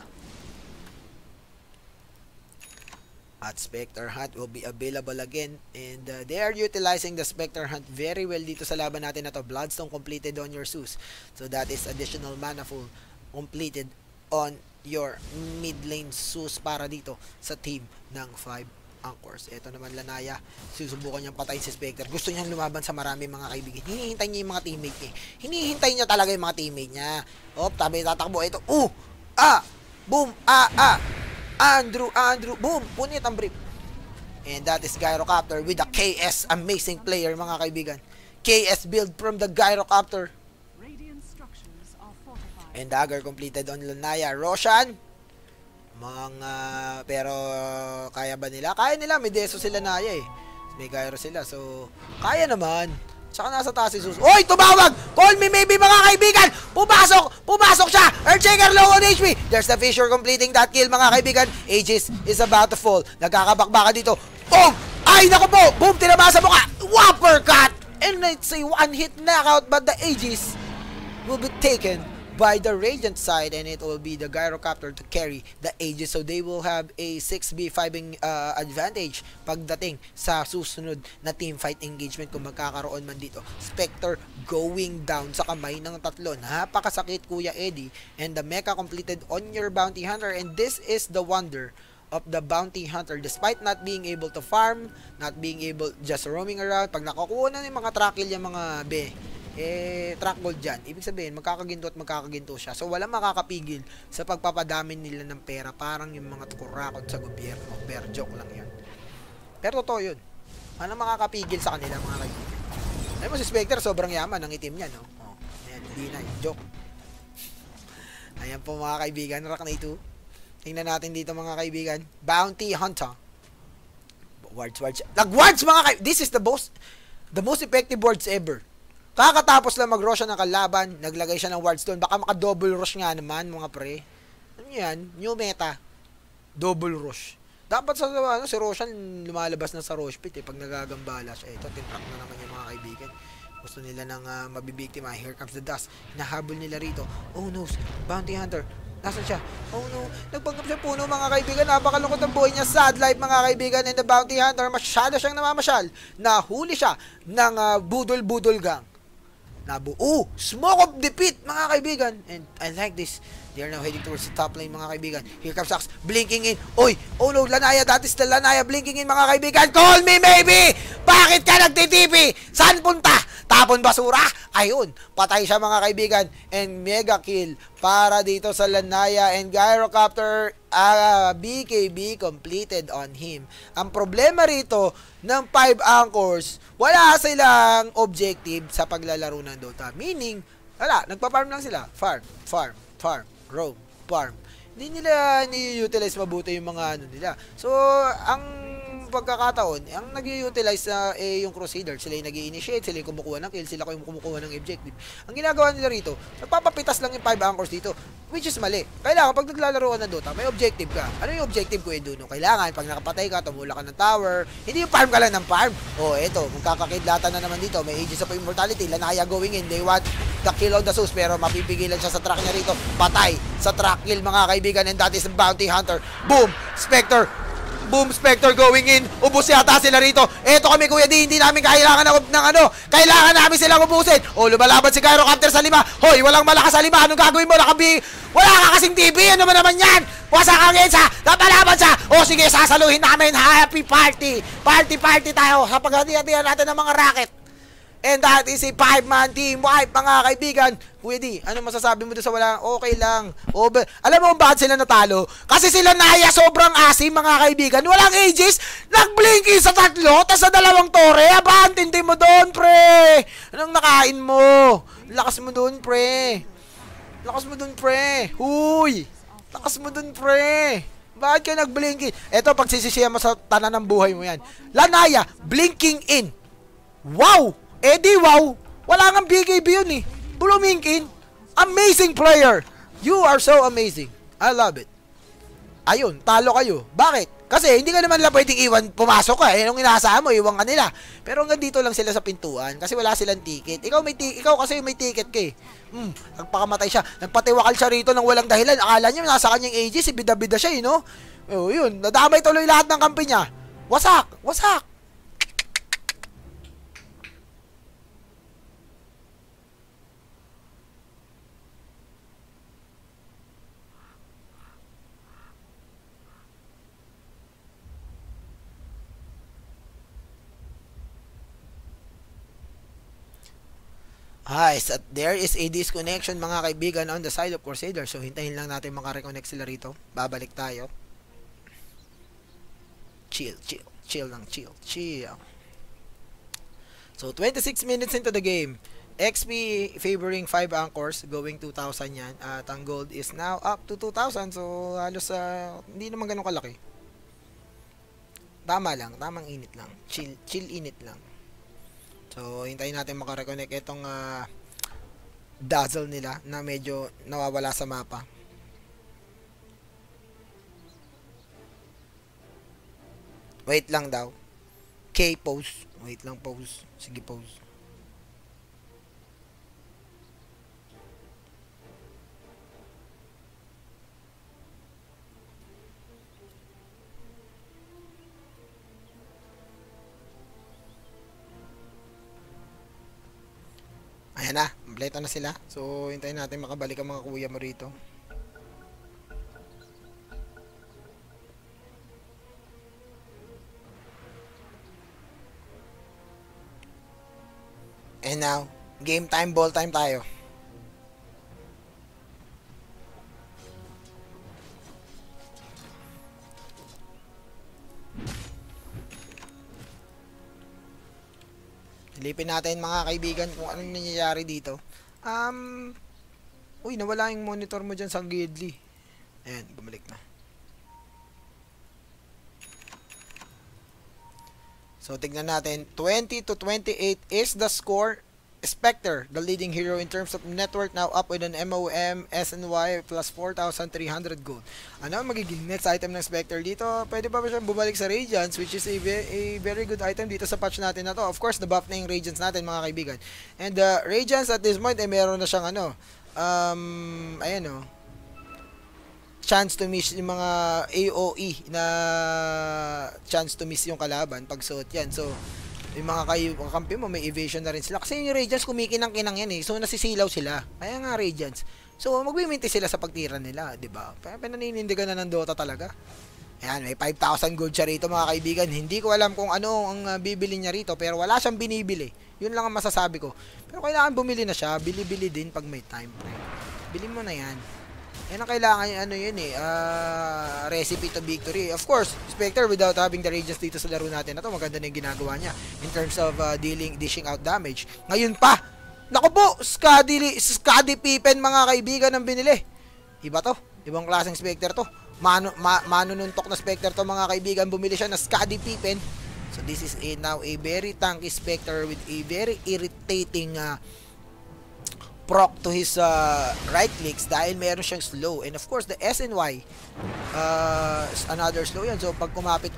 At Spectre Hunt will be available again, and they are utilizing the Spectre Hunt very well dito sa laban natin na to. Bloodstone completed on your Zeus, so that is additional mana full completed on your mid lane Zeus para dito sa team ng 5 Anchors. Ito naman Lanaya, susubukan niyang patayin si Spectre. Gusto niyang lumaban sa marami, mga kaibigan. Hinihintay niya yung mga teammate niya. Hinihintay niya talaga yung mga teammate niya. Tabi tatakbo. Ito, boom, Andrew, boom, punit ang brief. And that is Gyrocopter with a KS, amazing player, mga kaibigan. KS build from the Gyrocopter. And dagger completed on Lanaya. Roshan, pero kaya ba nila? Kaya nila, may deso sila Naya eh. May gyro sila, so kaya naman. Tsaka nasa taas si Zeus. Oy, tumawag! Call me maybe, mga kaibigan! Pumasok siya! Earthshaker low on HP! There's the fissure completing that kill, mga kaibigan. Aegis is about to fall. Nagkakabakbaka dito. Boom! Ay, naku po! Boom! Tinama sa mukha! Whopper cut! And it's a one-hit knockout, but the Aegis will be taken by the Radiant side, and it will be the Gyrocopter to carry the Aegis. So they will have a 6v5 advantage pagdating sa susunod na teamfight engagement kung magkakaroon man dito. Spectre going down sa kamay ng tatlo. Napakasakit, Kuya Eddie. And the mecha completed on your Bounty Hunter, and this is the wonder of the Bounty Hunter. Despite not being able to farm, not being able just roaming around, pag nakakuha na yung mga trackle yung mga track gold dyan. Ibig sabihin, magkakaginto at magkakaginto siya. So, walang makakapigil sa pagpapadami nila ng pera. Parang yung mga kurakot sa gobyerno. Pero joke lang yun. Pero totoo yun. Walang makakapigil sa kanila, mga kaibigan. Alam mo, si Spectre, sobrang yaman. Ang itim niya, no? Oh, ayan, hindi na. Joke. Ayan po, mga kaibigan. Raknay 2. Tingnan natin dito, mga kaibigan. Bounty Hunter. Wards. Nag-wards, mga kaibigan. This is the most effective wards ever. Kakatapos lang mag-rush siya ng kalaban, naglagay siya ng wards doon. Baka maka-double rush nga naman, mga pre. Ano yan? New meta. Double rush. Dapat sa si Roshan lumalabas na sa rush pit pag nagagambala siya. Ito, tintrack na naman yung mga kaibigan. Gusto nila ng mabibiktima. Here comes the dust. Hinahabol nila rito. Oh no, Bounty Hunter. Nasaan siya? Oh no, nagpanggap siya puno, mga kaibigan. Napakalungkot ang buhay niya. Sad life, mga kaibigan. And the Bounty Hunter, masyado siyang namamasyal. Nahuli siya ng budol-budol gang. Smoke of defeat, mga kaibigan. And I like this. They are now heading towards the top lane, mga kaibigan. Here comes Sax, blinking in. Oh no, Lanaya, that is the Lanaya blinking in, mga kaibigan. Call me maybe! Bakit ka nagtitipi? Saan punta? Tapon basura? Ayun, patay siya, mga kaibigan. And mega kill para dito sa Lanaya. And Gyrocopter BKB completed on him. Ang problema rito ng 5 anchors, wala silang objective sa paglalaro ng Dota. Meaning, nagpa-farm lang sila. Farm, roam, farm. Hindi nila ni-utilize mabuti yung mga nila. So, ang pagkakataon, ang nag-utilize yung Crusader, sila yung nag-i-initiate, sila yung kumukuha ng kill, sila yung kumukuha ng objective. Ang ginagawa nila rito, nagpapapitas lang yung 5 anchors dito, which is mali. Kailangan, pag naglalaro ka ng Dota, may objective ka. Ano yung objective ko, Eduno? Kailangan, pag nakapatay ka, tumula ka ng tower, hindi yung farm ka lang ng farm. Eto, magkakakidlatan na naman dito, may Aegis of Immortality, Lanaya going in, they want the kill on the Zeus, pero mapipigilan siya sa track niya rito, patay sa track kill, mga kaibigan, and that is the Bounty Hunter. Boom! Spectre going in. Ubus yata sila rito. Eto kami, Kuya D, hindi namin kailangan kailangan namin silang ubusin. Lumalaban si Gyrocopter sa 5. Hoy, walang malakas sa 5. Anong gagawin mo? Wala ka kasing TV. Ano naman yan? Wasak ang EDSA. Napalaban siya. Sige, sasaluhin namin. Happy party. Party tayo. Sa paghati-hatihan natin ng mga racket. And that is a 5-man team wipe, mga kaibigan. Kuya D, ano masasabi mo doon sa wala? Okay lang. Alam mo bakit sila natalo? Kasi sila Naya sobrang asim, mga kaibigan. Walang Aegis. Nag-blinky sa 3, tas sa 2 tore. Aba, antindi mo doon, pre. Anong nakain mo? Lakas mo doon, pre. Huy. Lakas mo doon, pre. Bakit ka nag-blinky? Eto, pagsisisiya mo sa tanan ng buhay mo yan. Lanaya, blinking in. Wow! Wow! Wala nga BKB yun eh. Bluminkin. Amazing player. You are so amazing. I love it. Ayun, talo kayo. Bakit? Kasi hindi ka naman lang pwedeng iwan, pumasok ka. Nung inaasahan mo, iwan ka nila. Pero hanggang dito lang sila sa pintuan kasi wala silang ticket. Ikaw kasi may ticket ka eh. Nagpakamatay siya. Nagpatiwakal siya rito ng walang dahilan. Akala niya nasa kanyang Aegis, bida-bida siya eh, no? Yun, nadamay tuloy lahat ng kampi niya. Wasak! There is a disconnection, mga kaibigan, on the side of Crusader. So, hintayin lang natin makareconnect sila rito. Babalik tayo. Chill. So, 26 minutes into the game. XP favoring 5 anchors, going 2,000 yan. At ang gold is now up to 2,000. So, halos hindi naman ganun kalaki. Tamang init lang. Chill init lang. So, hintayin natin makareconnect itong dazzle nila na medyo nawawala sa mapa. Wait lang daw. Pause. Wait lang, pause. Sige, pause. Ayan na, kompleto na sila. So, hintayin natin makabalik ang mga kuya mo rito. And now, Game time, ball time tayo. Silipin natin mga kaibigan kung anong nangyayari dito. Uy, nawala yung monitor mo dyan sa Gidley. Ayan, bumalik na. So, tignan natin. 20-28 is the score. Spectre, the leading hero in terms of network, now up with an MOM SNY plus 4,300 gold. Ano ang magiging next item ng Spectre dito? Pwede ba siyang bumalik sa Radiance, which is a very good item dito sa patch natin na to. Of course, na-buff na yung Radiance natin, mga kaibigan. And Radiance at this point, meron na siyang ayan o, chance to miss yung mga AOE na chance to miss yung kalaban pag suot yan. So, yung mga kampi mo, may evasion na rin sila. Kasi yung Radiance, kumikinang-kinang yan eh. So, nasisilaw sila. Kaya nga Radiance. So, magbiminti sila sa pagtira nila, di ba? Pinaninindigan na ng Dota talaga. Ayan, may 5,000 gold siya rito, mga kaibigan. Hindi ko alam kung ano ang bibili niya rito, pero wala siyang binibili. Yun lang ang masasabi ko. Pero kailangan bumili na siya. Bili-bili din pag may time. Bili mo na yan. Yan ang kailangan, recipe to victory. Of course, Spectre, without having the Radiance dito sa laro natin na to, maganda na yung ginagawa niya in terms of dishing out damage. Ngayon pa, naku po, Skadi Pippen, mga kaibigan, ang binili. Iba to, ibang klaseng Spectre to. Manununtok na Spectre to, mga kaibigan. Bumili siya na Skadi Pippen. So this is now a very tanky Spectre with a very irritating proc to his right clicks dahil meron siyang slow. And of course, the SNY another slow yan. So pag kumapit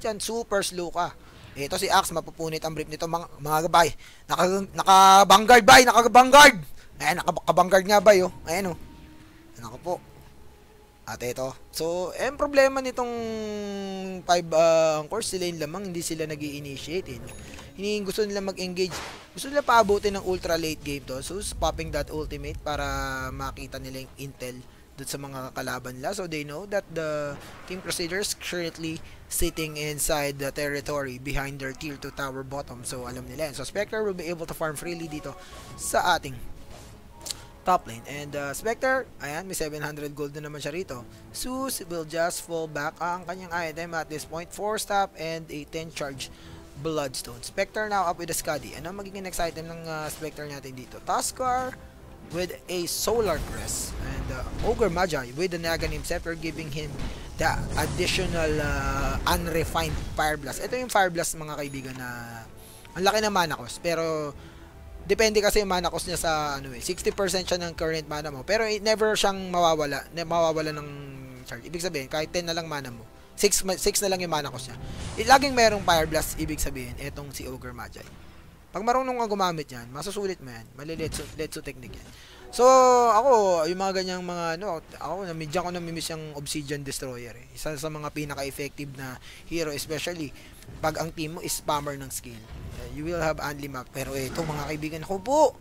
yan, super slow ka. Ito si Axe, mapupunit ang brief nito, mga gabay. Naka-vanguard bay, naka-vanguard. Ayan, naka-vanguard nga bay, oh. Ayan, oh. Ayan ako po. At ito. So, problema nitong 5 course, sila yung lamang, hindi sila nag-i-initiate, eh, no? Gusto nila mag-engage. Gusto nila paabutin ng ultra late game to. So, popping that ultimate para makita nila yung intel doon sa mga kalaban nila. So, they know that the Team Crusaders currently sitting inside the territory behind their tier 2 tower bottom. So, alam nila yan. So, Spectre will be able to farm freely dito sa ating top lane. And Spectre, ayan, may 700 gold na naman siya rito. Zeus will just fall back ang kanyang item at this point. 4 stop and a 10 charge Bloodstone. Spectre now up with a Skadi. Ano magiging next item ng Spectre natin dito? Tuskar with a Solar Crest. And Ogre Magi with the Naganim Scepter, giving him the additional unrefined Fire Blast. Ito yung Fire Blast, mga kaibigan, na ang laki ng mana cost. Pero depende kasi yung mana cost niya sa 60% siya ng current mana mo. Pero never siyang mawawala ng charge. Ibig sabihin, kahit 10 na lang mana mo, 6 na lang yung mana cost niya. Laging merong Fire Blast, ibig sabihin, etong si Ogre Magi. Pag marunong ka gumamit yan, masusulit mo yan. Letso technique yan. So, ako, yung mga ganyang mga, ako, namidyan ko namimiss yung Obsidian Destroyer. Eh. Isa sa mga pinaka-effective na hero, especially pag ang team mo is spammer ng skill. You will have only map. Pero ito, mga kaibigan, ako po,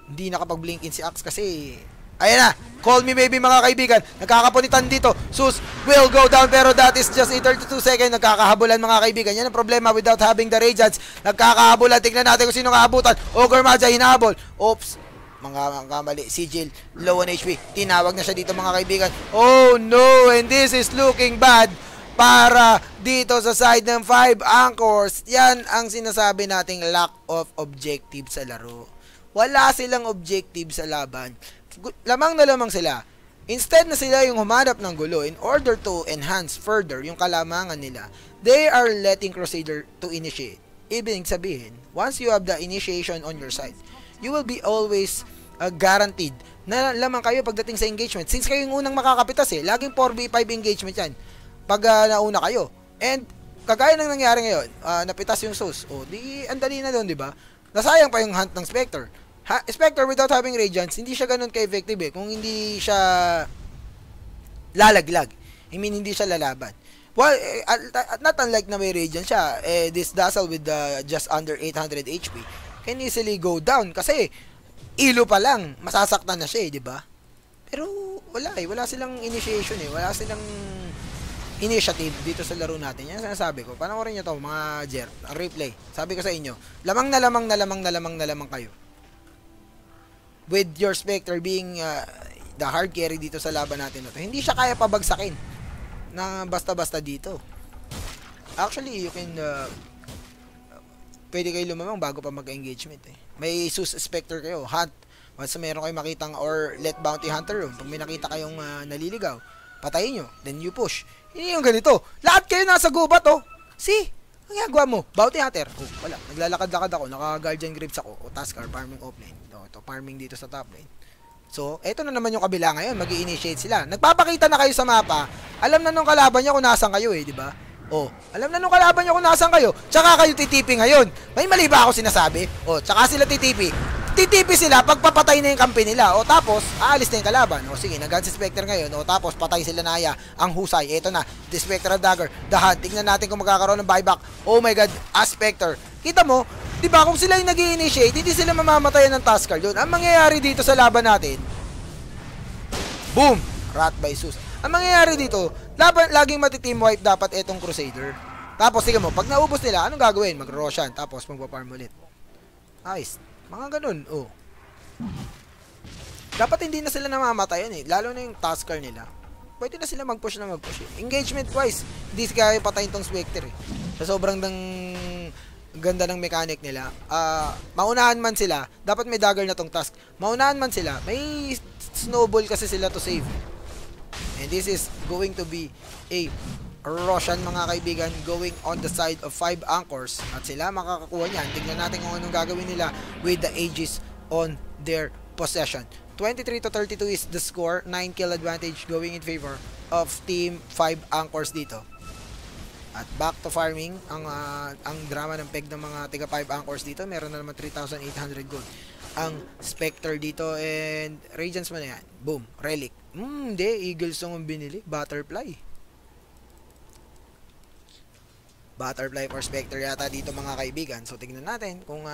hindi nakapag-blink in si Axe kasi ayan na, call me maybe, mga kaibigan. Nagkakapunitan dito. Zeus will go down, pero that is just a 32 second. Nagkakahabulan, mga kaibigan. Yan ang problema without having the Radiance. Nagkakahabulan. Tignan natin kung sino kaabutan. Ogre Magi, hinahabol. Oops. Mga kamali. Sigil, low on HP. Tinawag na siya dito, mga kaibigan. Oh no, and this is looking bad para dito sa side ng 5 anchors. Yan ang sinasabi nating lack of objective sa laro. Wala silang objective sa laban. Lamang na lamang sila. Instead na sila yung humanap ng gulo in order to enhance further yung kalamangan nila, they are letting Crusader to initiate. Ibig sabihin, once you have the initiation on your side, you will be always guaranteed na lamang kayo pagdating sa engagement. Since kayo yung unang makakapitas laging 4v5 engagement yan pag nauna kayo. And kagaya ng nangyari ngayon, napitas yung Zeus. O, di andali na doon, di ba? Nasayang pa yung hunt ng Spectre. Spectre without having Radiance, hindi siya ganun ka-effective kung hindi siya lalaglag. I mean, hindi siya lalaban. Well, not unlike na may Radiance siya, this Dazzle with just under 800 HP can easily go down kasi ilo pa lang, masasaktan na siya, di ba? Pero wala silang initiation wala silang initiative dito sa laro natin. Yan sinasabi ko. Panoorin nyo to, mga Jer, ang replay. Sabi ko sa inyo, lamang na lamang kayo. with your Spectre being the hard carry dito sa laban natin na to, hindi siya kaya pabagsakin na basta-basta dito. Actually, you can pwede kayo lumamang bago pa mag-engagement eh. May Sus Spectre kayo, hunt. Once meron kayo makitang or let bounty hunter room, pag may nakita kayong naliligaw, patayin nyo, then you push. Hindi yung ganito. Lahat kayo nasa gubat oh. See? Ang ginagawa mo, bounty hunter. Oh, wala. Naglalakad-lakad ako, naka-guardian grips ako. O taskar, farming offlane. Ito, farming dito sa top lane. So, eto na naman yung kabila ngayon, mag-i-initiate sila. Nagpapakita na kayo sa mapa. Alam na nung kalaban niya kung nasan kayo eh, di ba? Oh, alam na nung kalaban niya kung nasan kayo. Tsaka kayo titipi ngayon. May mali ba ako sinasabi? Oh, tsaka sila titipi. Titipi sila pag papatay na yung kampi nila. O tapos, aalis na yung kalaban. O sige, nag-gun si Spectre ngayon. O tapos, patay sila na Aya. Ang husay. Eto na. The Spectre Dagger. The Hunt. Tingnan natin kung magkakaroon ng buyback. Oh my God. Spectre. Kita mo, di ba kung sila yung nag-i-initiate, hindi sila mamamatayan ng Taskar doon. Ang mangyayari dito sa laban natin, boom! Rat by Sus. Ang mangyayari dito, laging mati-team wipe dapat etong Crusader. Tapos, sige mo, pag naubos nila, anong gagawin? Mag-Roshan. Tapos, magpa-farm ulit. Nice. Mga ganun, oh. Dapat hindi na sila namamatayan eh. Lalo na yung Taskar nila. Pwede na sila mag-push na mag-push eh. Engagement-wise, hindi kaya patayin tong Spectre eh. Sa sobrang ganda ng mechanic nila. Maunahan man sila, dapat may dagger na tong task. Maunahan man sila, may snowball kasi sila to save. And this is going to be a Roshan mga kaibigan going on the side of 5 anchors at sila makakakuha niyan. Tignan natin kung anong gagawin nila with the Aegis on their possession. 23 to 32 is the score. 9 kill advantage going in favor of team 5 anchors dito. At back to farming, ang drama ng peg ng mga tiga 5 anchors dito, meron na naman 3,800 gold. Ang Spectre dito and Radiance mo na yan. Boom, Relic. Hindi, Eagle Song ang binili. Butterfly. Butterfly for Spectre yata dito mga kaibigan. So tingnan natin kung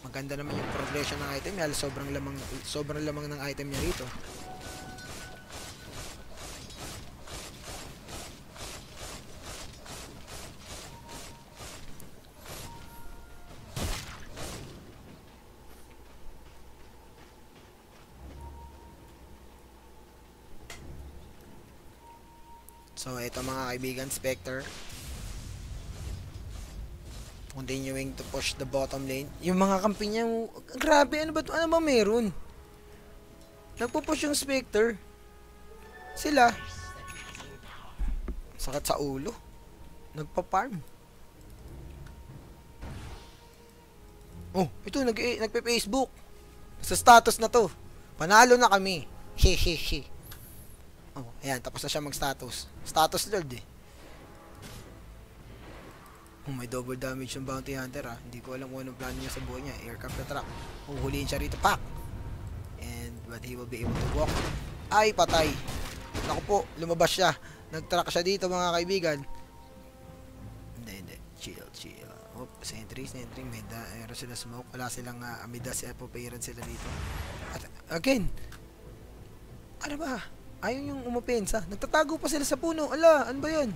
maganda naman yung progression ng item niya. Sobrang lamang ng item niya rito. So ito mga kaibigan, Spectre continuing to push the bottom lane. Yung mga kampi niya, grabe, ano ba meron? Nagpo-push yung Spectre. Sila, sakit sa ulo. Nagpa-farm. Oh, ito, nagpe-Facebook. Sa status na to. Panalo na kami. Hehehe. Oh, ayan, tapos na siya mag-status. Status Lord eh. Oh, may double damage yung bounty hunter ah. Hindi ko alam kung anong plano niya sa buhay niya. Aircraft na truck. Huhulihin siya rito. Pak! And but he will be able to walk. Ay, patay. Naku po, lumabas siya. Nag-truck siya dito mga kaibigan. Hindi. Chill. Oh, sentry. Meron sila smoke. Wala silang amidas. Epoperan sila dito. At again, ano ba? Ayaw yung umapensa. Nagtatago pa sila sa puno. Ala, ano ba yun?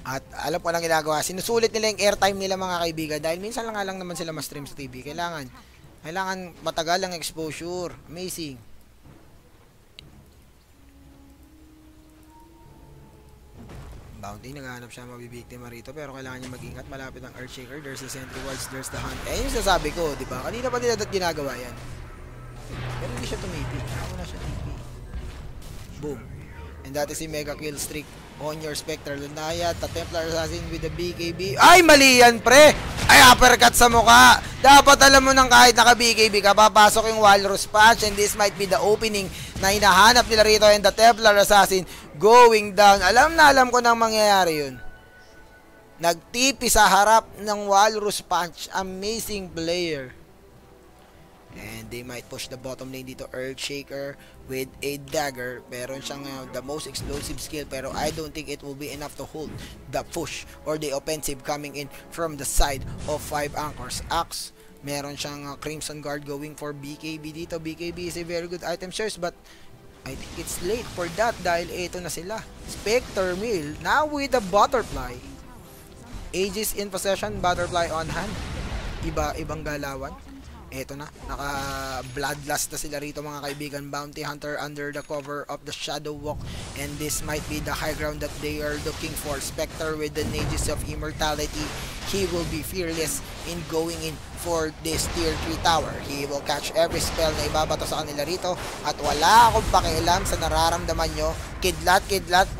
At alam ko lang ginagawa. Sinusulit nila yung airtime nila mga kaibigan. Dahil minsan lang naman sila ma-stream sa TV. Kailangan matagal ang exposure. Amazing. Bounty, naghahanap siya mabibiktima rito. Pero kailangan niya mag-ingat. Malapit ang Earthshaker. There's the Sentry Wards. There's the Hunt. Eh, yung sasabi ko, di ba? Kanina pa nila ginagawa yan. Pero hindi siya tumipid. Ako na siya tumipid. Boom. And that is a mega kill streak on your Spectre. Lunaya, the Templar Assassin with the BKB. Ay, mali yan, pre! Ay, uppercut sa mukha! Dapat alam mo nang kahit naka-BKB ka, papasok yung Walrus Patch, and this might be the opening na hinahanap nila rito, and the Templar Assassin going down. Alam ko nang mangyayari yun. Nagtipi sa harap ng Walrus Patch. Amazing player. And they might push the bottom lane dito. Earthshaker with a dagger. Meron siyang the most explosive skill. Pero I don't think it will be enough to hold the push or the offensive coming in from the side of 5 anchors. Axe. Meron siyang Crimson Guard going for BKB dito. BKB is a very good item shares. But I think it's late for that. Dahil ito na sila. Spectre Mill. Now with the Butterfly. Aegis in possession, Butterfly on hand. Ibang galawan. Eto na, naka-bloodlust na sila rito mga kaibigan. Bounty Hunter under the cover of the Shadow Walk, and this might be the high ground that they are looking for. Spectre with the Aegis of Immortality. He will be fearless in going in for this tier 3 tower. He will catch every spell na ibabato sa kanila rito, at wala akong pakialam sa nararamdaman nyo. Kidlat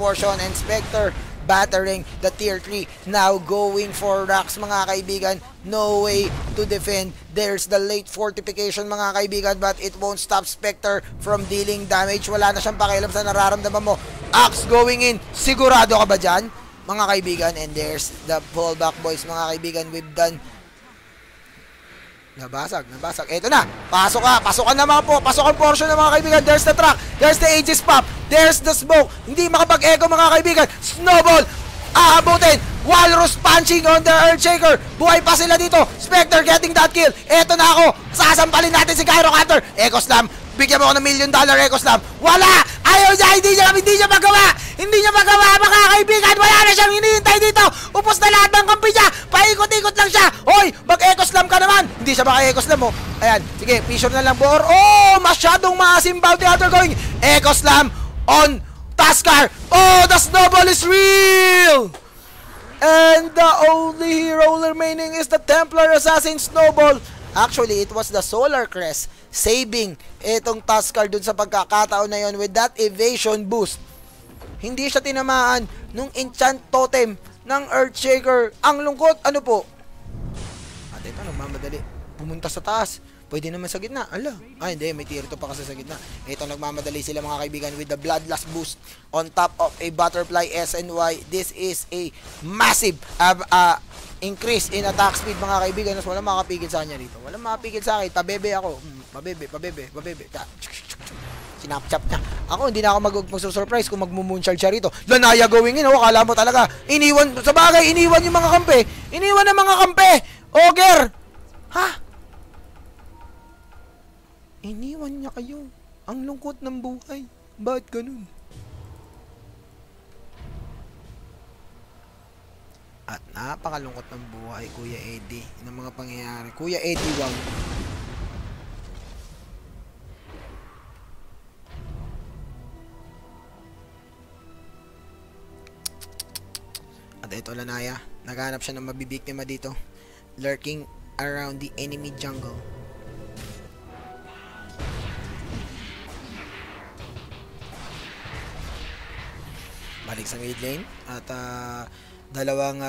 portion, and Spectre battering the tier 3. Now going for racks mga kaibigan. No way to defend. There's the late fortification mga kaibigan, but it won't stop Spectre from dealing damage. Wala na siyang pakialam sa nararamdaman mo. Axe going in. Sigurado ka ba dyan mga kaibigan? And there's the pullback boys mga kaibigan. We've done. Nabasag. Eto na. Pasok ka naman po. Pasok ang portion ng mga kaibigan. There's the truck. There's the Aegis pop. There's the smoke. Hindi makapag-echo mga kaibigan. Snowball. Aabutin. Walrus punching on the Earthshaker. Buhay pa sila dito. Spectre getting that kill. Eto na ako. Sasampalin natin si Gyrocanter. Echo Slam. Bigyan mo ako ng $1 million Echo Slam. Wala! Ayaw niya! Hindi niya magawa! Hindi niya magawa mga kaibigan! Wala na siyang hinihintay dito! Upos na lahat ng kampi niya! Paikot-ikot lang siya! Hoy! Mag-Echo Slam ka naman! Hindi siya maka-Echo Slam, oh. Ayan. Sige, Fissure na lang. Bor. Oh! Masyadong maasim Bounty Hunter going. Echo Slam on Tuskar. Oh! The snowball is real! And the only hero remaining is the Templar Assassin Snowball. Actually, it was the Solar Crest saving itong Tuskar dun sa pagkakataon na yon with that evasion boost. Hindi siya tinamaan nung enchant totem ng Earthshaker. Ang lungkot, ano po? At ito, nagmamadali. Pumunta sa taas. Pwede naman sa gitna. Ala. Hindi. May tier 2 pa kasi sa gitna. Ito, nagmamadali sila mga kaibigan with the Bloodlust boost on top of a Butterfly SNY. This is a massive increase in attack speed mga kaibigan. Mas walang makapigil sa kanya rito. Walang makapigil sa akin. Pabebe ako. Pabebe. Sinapchap niya. Ako, hindi na ako mag-surprise kung mag-moonshard siya rito. Lanaya going in. Akala mo talaga. Iniwan. Sa bagay, iniwan yung mga kampe. Iniwan ng mga kampe. Ogre. Ha? Iniwan niya kayo. Ang lungkot ng buhay. Bakit ganun? At napakalungkot ng buhay, Kuya Eddie, ng mga pangyayari. Kuya Eddie, wow. At ito, Lanaya. Naghanap siya ng mabibiktima dito. Lurking around the enemy jungle. Balik sa mid lane. At dalawang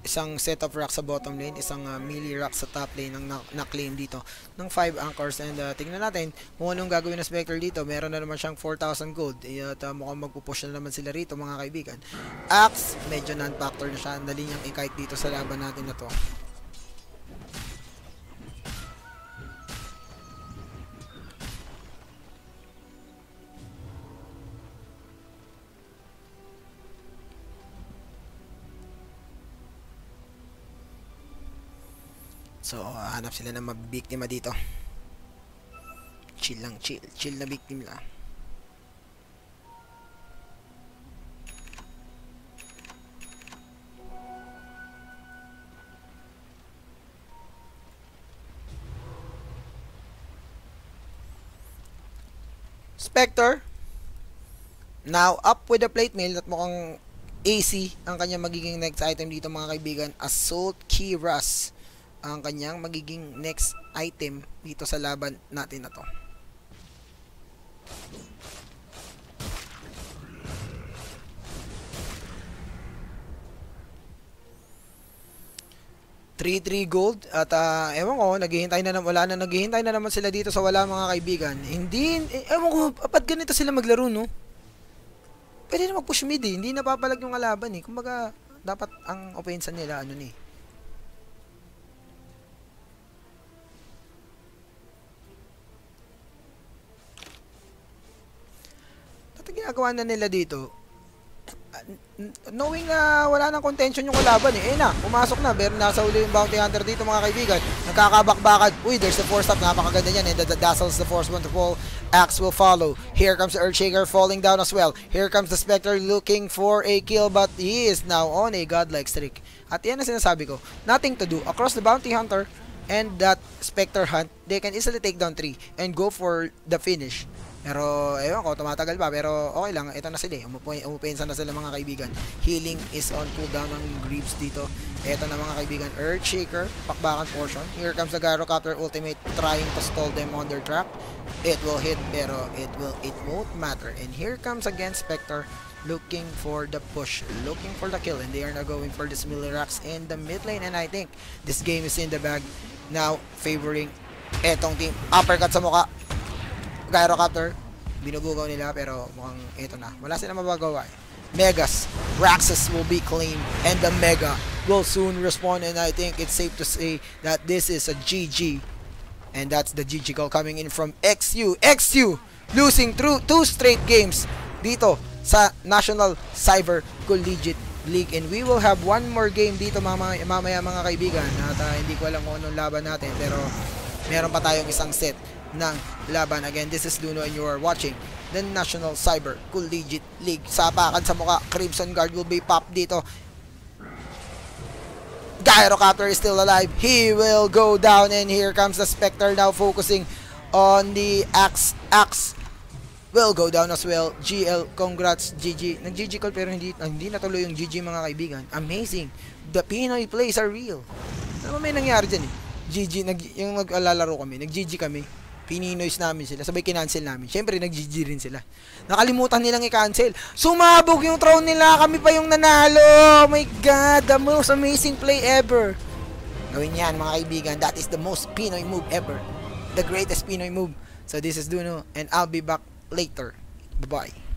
isang set of rock sa bottom lane, isang melee rock sa top lane ang na-claim dito ng 5 anchors. And tingnan natin kung anong gagawin na Spectre dito. Meron na naman siyang 4,000 gold. At mukhang magpupush na naman sila rito mga kaibigan. Axe, medyo non-factor na siya. Dali niyang i-kite dito sa laban natin na to. So, hanap sila ng mabibiktima dito. Chill lang, chill. Chill na victim lang. Spectre. Now, up with the plate mail at mukhang AC ang kanyang magiging next item dito mga kaibigan. Assault Key Rush ang kanyang magiging next item dito sa laban natin na to. $3 gold at ewan ko, naghihintay na naman sila dito sa wala mga kaibigan. Hindi, ewan ko, apat ganito sila maglaro, no? Pwede na mag-push mid eh. Hindi napapalag yung kalaban eh. Kumbaga, dapat ang offense nila, ano ni. Ginagawa na nila dito, knowing na wala nang contention yung kalaban eh. Na, pumasok na. Pero nasa uli yung Bounty Hunter dito mga kaibigan. Nagkakabakbakan. Uy, there's the force stop. Napakaganda niyan. And the dazzles the force one to fall. Axe will follow. Here comes the Earthshaker falling down as well. Here comes the Spectre looking for a kill, but he is now on a godlike streak. At yan ang sinasabi ko. Nothing to do. Across the Bounty Hunter and that Spectre hunt, they can easily take down 3 and go for the finish. Pero, ewan ko, tumatagal pa. Pero, okay lang. Ito na sila eh. Umupensa na sila mga kaibigan. Healing is on cooldown ng Greaves dito. Ito na mga kaibigan. Earthshaker, pakbakan portion. Here comes the Gyrocopter ultimate trying to stall them on their track. It will hit, pero it won't matter. And here comes again Spectre looking for the push, looking for the kill. And they are now going for this Millirax in the mid lane. And I think this game is in the bag. Now, favoring etong team. Uppercut sa mukha. Gyrocopter, binubugaw nila pero mukhang ito na. Wala silang mabagawa eh. Megas, Raxus will be claimed and the Mega will soon respawn, and I think it's safe to say that this is a GG. And that's the GG call coming in from XU. XU losing through 2 straight games dito sa National Cyber Collegiate League, and we will have one more game dito mamaya mga kaibigan. At hindi ko alam kung anong laban natin, pero meron pa tayong isang set ng laban. Again, this is Luno and you are watching the National Cyber Collegiate League. Sapakan sa mukha, Crimson Guard will be popped dito. Gyrocopter is still alive. He will go down, and here comes the Spectre now focusing on the Axe. Axe will go down as well. GL, congrats GG. Nag-GG call pero hindi natuloy yung GG mga kaibigan. Amazing. The Pinoy plays are real. Ano may nangyari dyan eh? GG, yung nag-alalaro kami, nag-GG kami. Pininoys namin sila, sabay kinancel namin. Syempre, nag-GG rin sila. Nakalimutan nilang i-cancel. Sumabog yung throne nila, kami pa yung nanalo. Oh my God, the most amazing play ever. Gawin yan mga kaibigan, that is the most Pinoy move ever. The greatest Pinoy move. So this is Duno, and I'll be back later. Bye-bye.